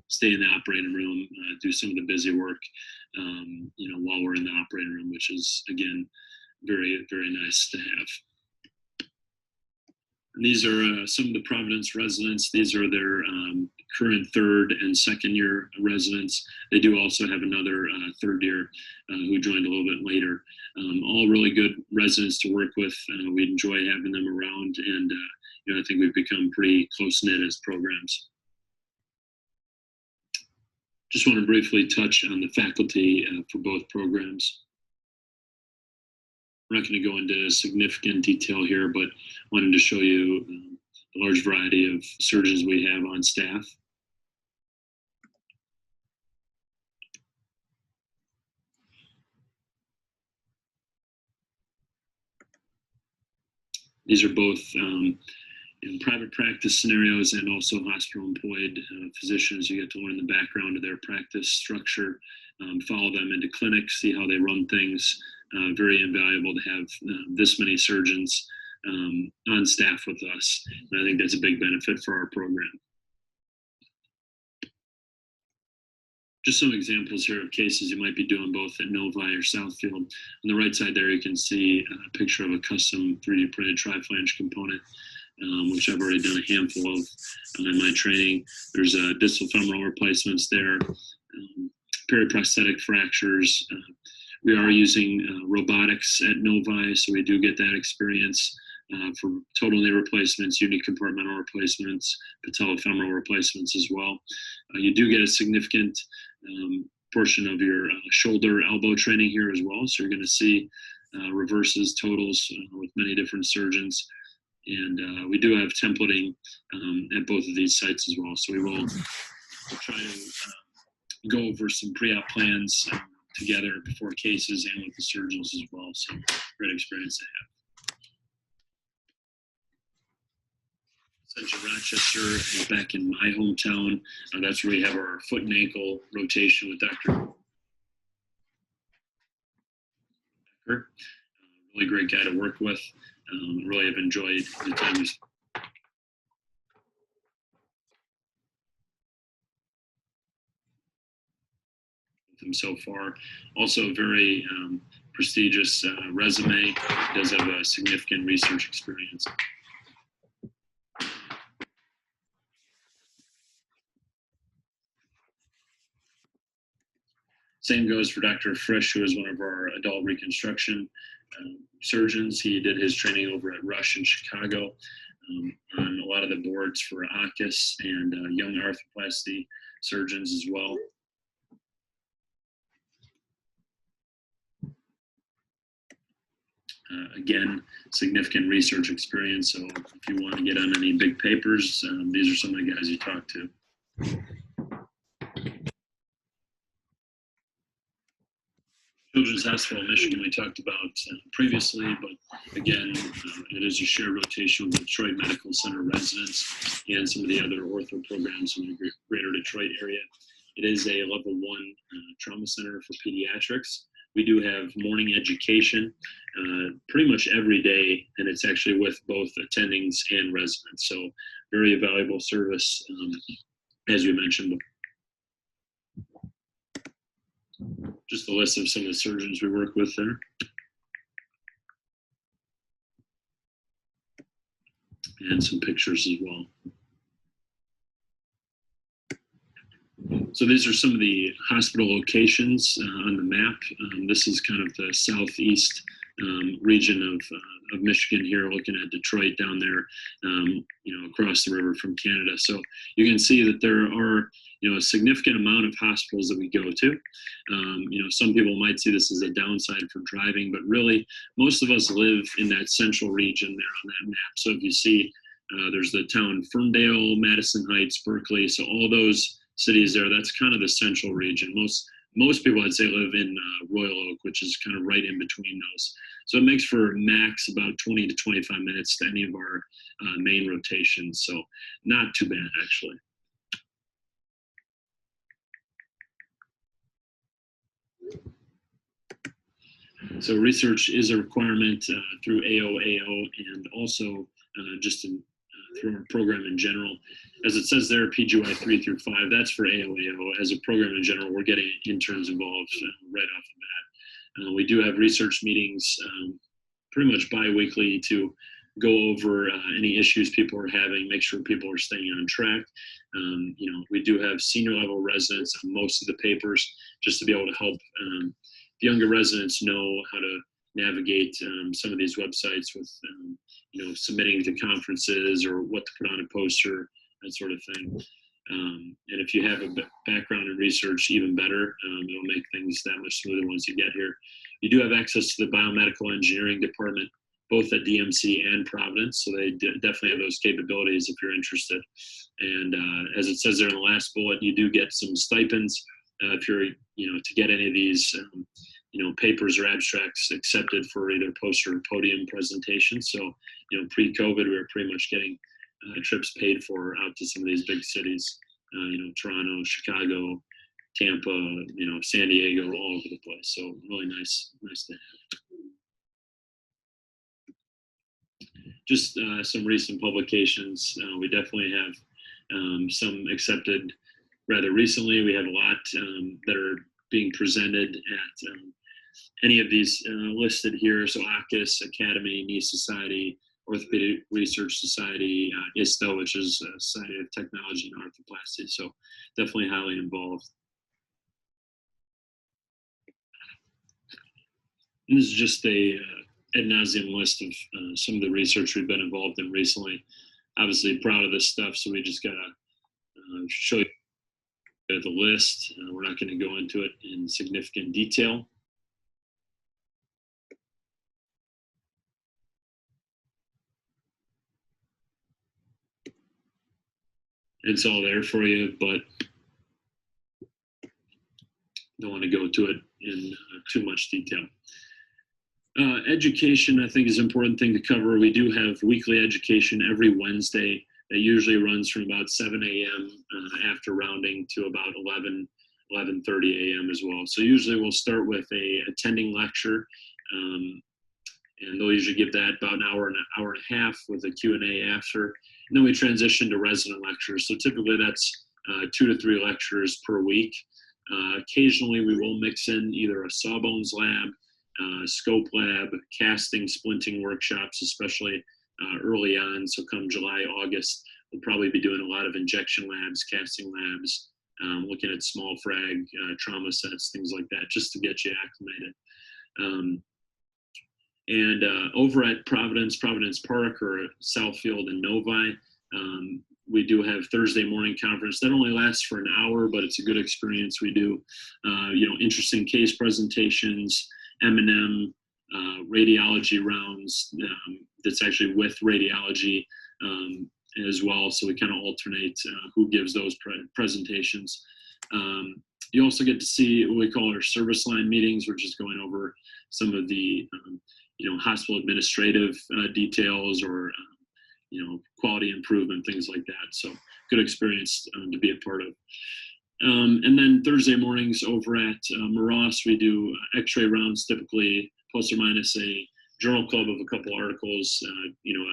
stay in the operating room, do some of the busy work, while we're in the operating room, which is, again, very, very nice to have. And these are some of the Providence residents. These are their current third and second year residents. They do also have another third year who joined a little bit later. All really good residents to work with. We enjoy having them around, and I think we've become pretty close-knit as programs. Just want to briefly touch on the faculty for both programs. We're not going to go into significant detail here, but wanted to show you the large variety of surgeons we have on staff. These are both in private practice scenarios and also hospital employed physicians. You get to learn the background of their practice structure, follow them into clinics, see how they run things. Very invaluable to have this many surgeons on staff with us. And I think that's a big benefit for our program. Just some examples here of cases you might be doing both at Novi or Southfield. On the right side there, you can see a picture of a custom 3D printed tri-flange component, which I've already done a handful of in my training. There's distal femoral replacements there, periprosthetic fractures. We are using robotics at Novi, so we do get that experience for total knee replacements, unicompartmental replacements, patellofemoral replacements as well. You do get a significant portion of your shoulder elbow training here as well. So you're going to see reverses, totals with many different surgeons. And we do have templating at both of these sites as well. So we will try to go over some pre-op plans together before cases and with the surgeons as well. So great experience to have. Central Rochester is back in my hometown. That's where we have our foot and ankle rotation with Dr. Becker. Really great guy to work with. Really have enjoyed the time with him so far. Also a very prestigious resume. Does have a significant research experience. Same goes for Dr. Frisch, who is one of our adult reconstruction surgeons. He did his training over at Rush in Chicago on a lot of the boards for ACUS and young arthroplasty surgeons as well. Again, significant research experience. So if you want to get on any big papers, these are some of the guys you talk to. Children's Hospital of Michigan we talked about previously, but again, it is a shared rotation with the Detroit Medical Center residents and some of the other ortho programs in the greater Detroit area. It is a level 1 trauma center for pediatrics. We do have morning education pretty much every day, and it's actually with both attendings and residents. So very valuable service, as we mentioned before. Just a list of some of the surgeons we work with there. And some pictures as well. So these are some of the hospital locations on the map. This is kind of the southeast region of Michigan here, looking at Detroit down there, across the river from Canada. So you can see that there are, a significant amount of hospitals that we go to. Some people might see this as a downside for driving, but really most of us live in that central region there on that map. So if you see, there's the town Ferndale, Madison Heights, Berkeley. So all those cities there, that's kind of the central region. Most people, I'd say, live in Royal Oak, which is kind of right in between those. So it makes for max about 20 to 25 minutes to any of our main rotations. So not too bad, actually. So research is a requirement through AOAO and also just through our program in general. As it says there, PGY 3 through 5, that's for AOAO. As a program in general, we're getting interns involved right off the bat. We do have research meetings pretty much bi-weekly to go over any issues people are having, make sure people are staying on track. We do have senior level residents on most of the papers just to be able to help younger residents know how to navigate some of these websites with, submitting to conferences or what to put on a poster, that sort of thing. And if you have a background in research, even better. It'll make things that much smoother once you get here. You do have access to the biomedical engineering department, both at DMC and Providence, so they definitely have those capabilities if you're interested. And as it says there in the last bullet, you do get some stipends if you're, to get any of these, papers or abstracts accepted for either poster or podium presentations. So, pre-COVID, we were pretty much getting trips paid for out to some of these big cities, Toronto, Chicago, Tampa, San Diego, all over the place. So really nice to have. Just some recent publications. We definitely have some accepted rather recently. We have a lot that are being presented at any of these listed here. So ACUS, Academy, Knee Society, Orthopedic Research Society, ISTO, which is Society of Technology and Arthroplasty. So definitely highly involved. And this is just a ad nauseum list of some of the research we've been involved in recently. Obviously proud of this stuff, so we just gotta show you the list. We're not going to go into it in significant detail. It's all there for you, but don't want to go to it in too much detail. Education, I think, is an important thing to cover. We do have weekly education every Wednesday that usually runs from about 7 a.m. After rounding to about 11:30 a.m. as well. So usually we'll start with a attending lecture, and they'll usually give that about an hour and a half with a Q&A after. And then we transition to resident lectures. So typically that's 2 to 3 lectures per week. Occasionally we will mix in either a sawbones lab, scope lab, casting, splinting workshops, especially early on. So come July, August, we'll probably be doing a lot of injection labs, casting labs, looking at small frag, trauma sets, things like that, just to get you acclimated. And over at Providence Park, or Southfield and Novi, we do have Thursday morning conference that only lasts for an hour, but it's a good experience. We do, interesting case presentations, M&M, radiology rounds that's actually with radiology as well. So we kind of alternate who gives those presentations. You also get to see what we call our service line meetings, which is going over some of the hospital administrative details, or quality improvement, things like that. So good experience to be a part of. And then Thursday mornings over at Maross, we do x-ray rounds, typically plus or minus a journal club of a couple articles,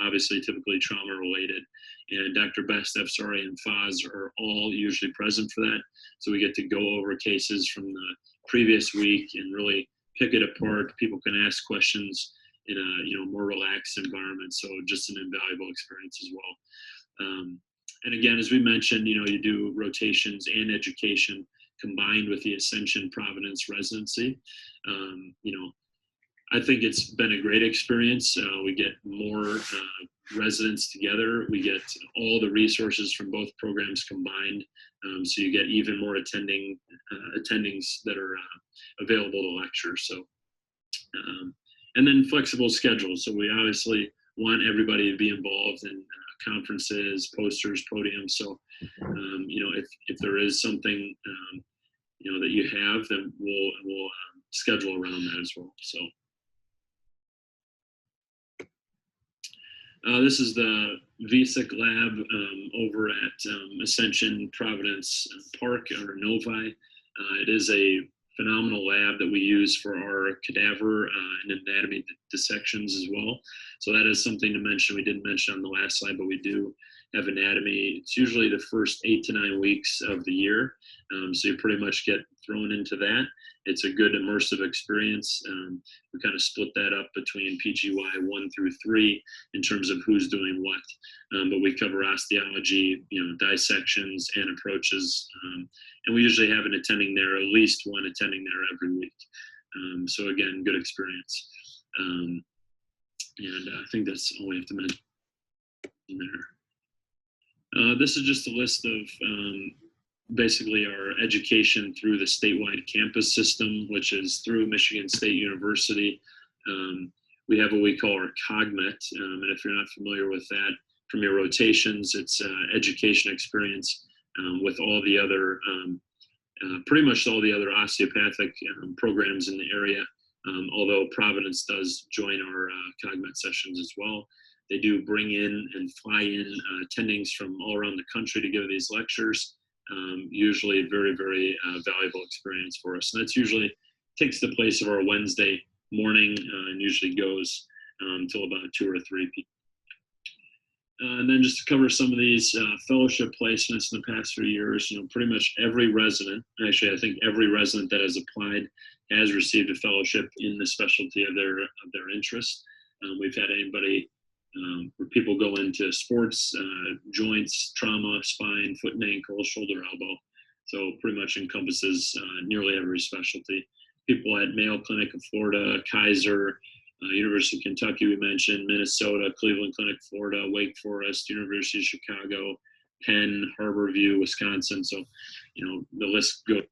obviously typically trauma related. And Dr. Best, FSRA, and Foz are all usually present for that. So we get to go over cases from the previous week and really pick it apart. People can ask questions in a more relaxed environment. So just an invaluable experience as well. And again, as we mentioned, you do rotations and education combined with the Ascension Providence residency. I think it's been a great experience. We get more residents together. We get all the resources from both programs combined. So you get even more attendings that are available to lecture. So, and then flexible schedules. So we obviously want everybody to be involved in conferences, posters, podiums. So, if there is something, that you have, then we'll schedule around that as well. So. This is the VSIC lab over at Ascension Providence Park, or Novi. It is a phenomenal lab that we use for our cadaver and anatomy dissections as well. So that is something to mention. We didn't mention on the last slide, but we do. have anatomy. It's usually the first 8 to 9 weeks of the year. So you pretty much get thrown into that. It's a good immersive experience. We kind of split that up between PGY 1 through 3 in terms of who's doing what. But we cover osteology, dissections and approaches. And we usually have an attending there, at least one attending there every week. So again, good experience. And I think that's all we have to mention there. This is just a list of basically our education through the statewide campus system, which is through Michigan State University. We have what we call our COGMET, and if you're not familiar with that, from your rotations, it's education experience with all the other, pretty much all the other osteopathic programs in the area, although Providence does join our COGMET sessions as well. They do bring in and fly in attendings from all around the country to give these lectures. Usually very, very valuable experience for us. And that's usually takes the place of our Wednesday morning and usually goes until about 2 or 3 p.m. And then just to cover some of these fellowship placements in the past few years, pretty much every resident, actually I think every resident that has applied has received a fellowship in the specialty of their interest. We've had anybody where people go into sports, joints, trauma, spine, foot and ankle, shoulder, elbow. So pretty much encompasses nearly every specialty. People at Mayo Clinic of Florida, Kaiser, University of Kentucky, we mentioned, Minnesota, Cleveland Clinic, Florida, Wake Forest, University of Chicago, Penn, Harborview, Wisconsin. So, the list goes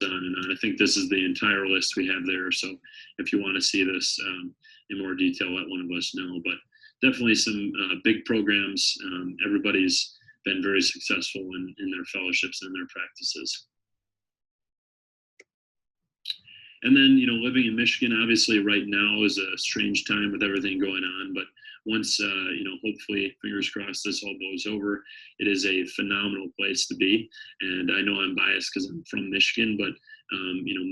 on and on. I think this is the entire list we have there. So if you want to see this in more detail, let one of us know. But definitely some big programs. Everybody's been very successful in their fellowships and their practices. And then, living in Michigan, obviously right now is a strange time with everything going on. But once, hopefully, fingers crossed, this all blows over, it is a phenomenal place to be. And I know I'm biased because I'm from Michigan, but,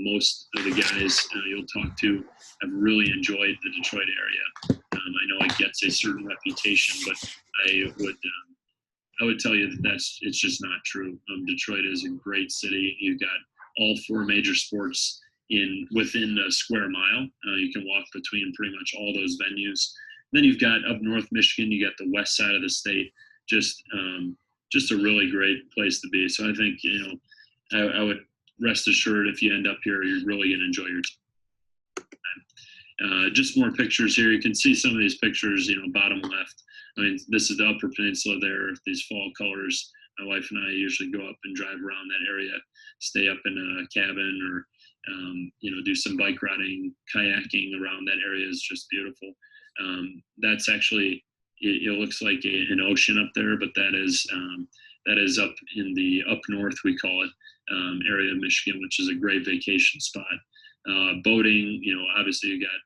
most of the guys you'll talk to have really enjoyed the Detroit area. I know it gets a certain reputation, but I would tell you that it's just not true. Detroit is a great city. You've got all 4 major sports within a square mile. You can walk between pretty much all those venues. Then you've got up north Michigan, you got the west side of the state, just a really great place to be. So I think, I would rest assured if you end up here, you're really going to enjoy your time. Just more pictures here. You can see some of these pictures, bottom left. I mean, this is the Upper Peninsula there, these fall colors. My wife and I usually go up and drive around that area, stay up in a cabin or, do some bike riding, kayaking around that area is just beautiful. That's actually, it looks like an ocean up there, but that is up in the up north, we call it, area of Michigan, which is a great vacation spot. Boating, obviously you got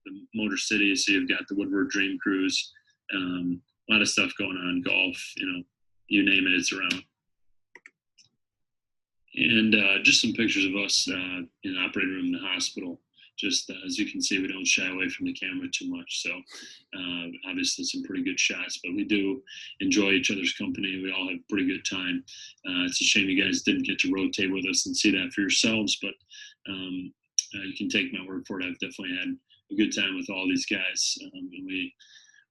the Motor City, so you've got the Woodward Dream Cruise, a lot of stuff going on, golf, you name it, it's around. And just some pictures of us in the operating room in the hospital. Just as you can see, we don't shy away from the camera too much. So obviously some pretty good shots, but we do enjoy each other's company. We all have a pretty good time. It's a shame you guys didn't get to rotate with us and see that for yourselves, but you can take my word for it. I've definitely had a good time with all these guys. And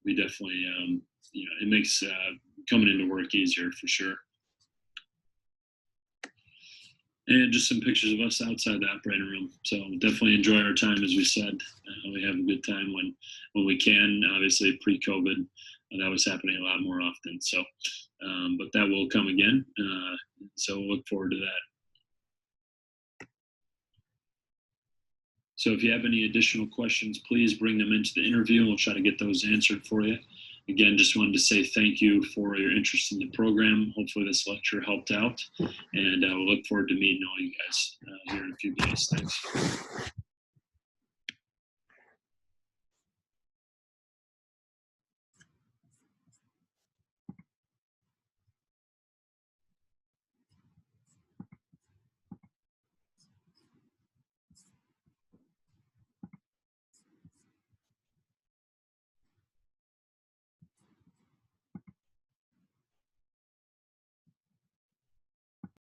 we definitely, it makes coming into work easier for sure. And just some pictures of us outside the operating room. So definitely enjoy our time, as we said. We have a good time when we can. Obviously, pre-COVID, that was happening a lot more often. So, but that will come again. So we'll look forward to that. So if you have any additional questions, please bring them into the interview and we'll try to get those answered for you. Again, just wanted to say thank you for your interest in the program. Hopefully this lecture helped out, and we'll look forward to meeting all you guys here in a few days. Thanks.